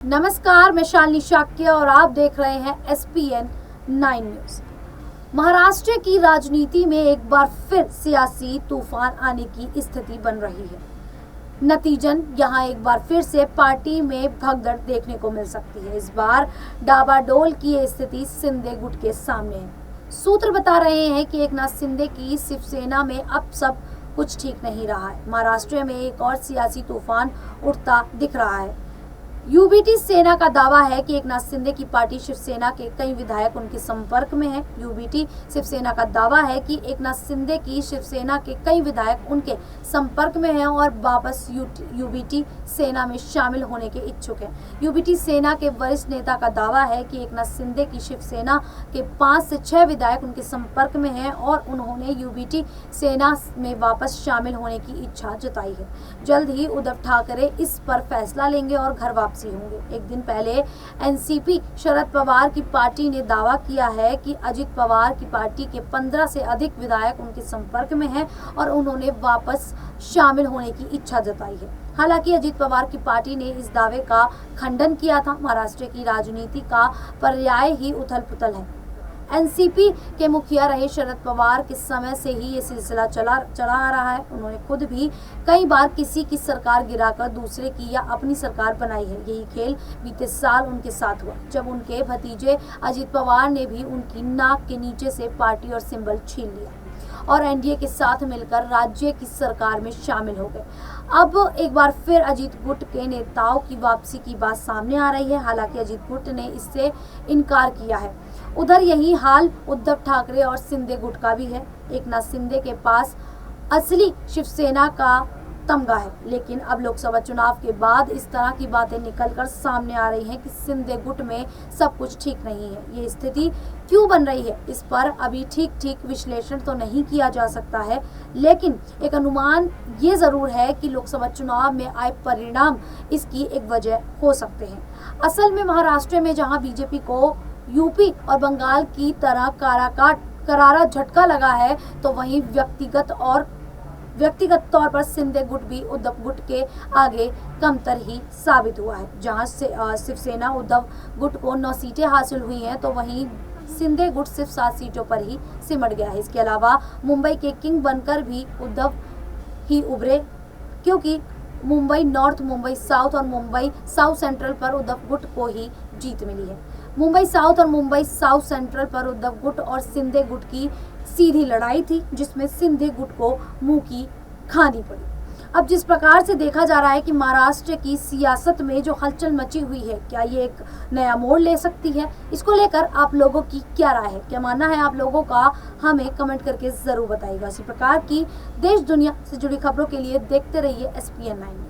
नमस्कार, मैं शालिनी शाक्य और आप देख रहे हैं SPN 9 न्यूज। महाराष्ट्र की राजनीति में एक बार फिर सियासी तूफान आने की स्थिति बन रही है। नतीजन यहां एक बार फिर से पार्टी में भगदड़ देखने को मिल सकती है। इस बार डाबाडोल की स्थिति शिंदे गुट के सामने है। सूत्र बता रहे हैं कि एकनाथ शिंदे की शिवसेना में अब सब कुछ ठीक नहीं रहा है। महाराष्ट्र में एक और सियासी तूफान उठता दिख रहा है। यूबीटी सेना का दावा है कि एकनाथ शिंदे की पार्टी शिवसेना के कई विधायक उनके संपर्क में हैं। यूबीटी शिवसेना का दावा है कि एकनाथ शिंदे की शिवसेना के कई विधायक उनके संपर्क में हैं और वापस यूबीटी सेना में शामिल होने के इच्छुक हैं। यूबीटी सेना के वरिष्ठ नेता का दावा है कि एकनाथ शिंदे की शिवसेना के 5 से 6 विधायक उनके संपर्क में हैं और उन्होंने यूबीटी सेना में वापस शामिल होने की इच्छा जताई है। जल्द ही उद्धव ठाकरे इस पर फैसला लेंगे और घर वापसी होंगे। एक दिन पहले एनसीपी शरद पवार की पार्टी ने दावा किया है कि अजित पवार की पार्टी के 15 से अधिक विधायक उनके संपर्क में हैं और उन्होंने वापस शामिल होने की इच्छा जताई है। हालांकि अजित पवार की पार्टी ने इस दावे का खंडन किया था। महाराष्ट्र की राजनीति का पर्याय ही उथल-पुथल है। एनसीपी के मुखिया रहे शरद पवार के समय से ही ये सिलसिला चला आ रहा है। उन्होंने खुद भी कई बार किसी की सरकार गिराकर दूसरे की या अपनी सरकार बनाई है। यही खेल बीते साल उनके साथ हुआ, जब उनके भतीजे अजित पवार ने भी उनकी नाक के नीचे से पार्टी और सिंबल छीन लिया और एनडीए के साथ मिलकर राज्य की सरकार में शामिल हो गए। अब एक बार फिर अजित गुट के नेताओं की वापसी की बात सामने आ रही है। हालांकि अजित गुट ने इससे इनकार किया है। उधर यही हाल उद्धव ठाकरे और शिंदे गुट का भी है। एकनाथ शिंदे के पास असली शिवसेना का तमगा है, लेकिन अब लोकसभा चुनाव के बाद इस तरह की बातें निकलकर सामने आ रही हैं कि शिंदे गुट में सब कुछ ठीक नहीं है। ये स्थिति क्यों बन रही है, इस पर अभी ठीक विश्लेषण तो नहीं किया जा सकता है, लेकिन एक अनुमान ये जरूर है कि लोकसभा चुनाव में आए परिणाम इसकी एक वजह हो सकते हैं। असल में महाराष्ट्र में जहां बीजेपी को यूपी और बंगाल की तरह करारा झटका लगा है, तो वहीं व्यक्तिगत तौर पर शिंदे गुट भी उद्धव गुट के आगे कमतर ही साबित हुआ है। जहां से शिवसेना उद्धव गुट को 9 सीटें हासिल हुई हैं, तो वहीं शिंदे गुट सिर्फ 7 सीटों पर ही सिमट गया है। इसके अलावा मुंबई के किंग बनकर भी उद्धव ही उभरे, क्योंकि मुंबई नॉर्थ, मुंबई साउथ और मुंबई साउथ सेंट्रल पर उद्धव गुट को ही जीत मिली है। मुंबई साउथ और मुंबई साउथ सेंट्रल पर उद्धव गुट और शिंदे गुट की सीधी लड़ाई थी, जिसमें शिंदे गुट को मुंह की खानी पड़ी। अब जिस प्रकार से देखा जा रहा है कि महाराष्ट्र की सियासत में जो हलचल मची हुई है, क्या ये एक नया मोड़ ले सकती है? इसको लेकर आप लोगों की क्या राय है, क्या मानना है आप लोगों का, हमें कमेंट करके जरूर बताइएगा। इसी प्रकार की देश दुनिया से जुड़ी खबरों के लिए देखते रहिए SPN 9।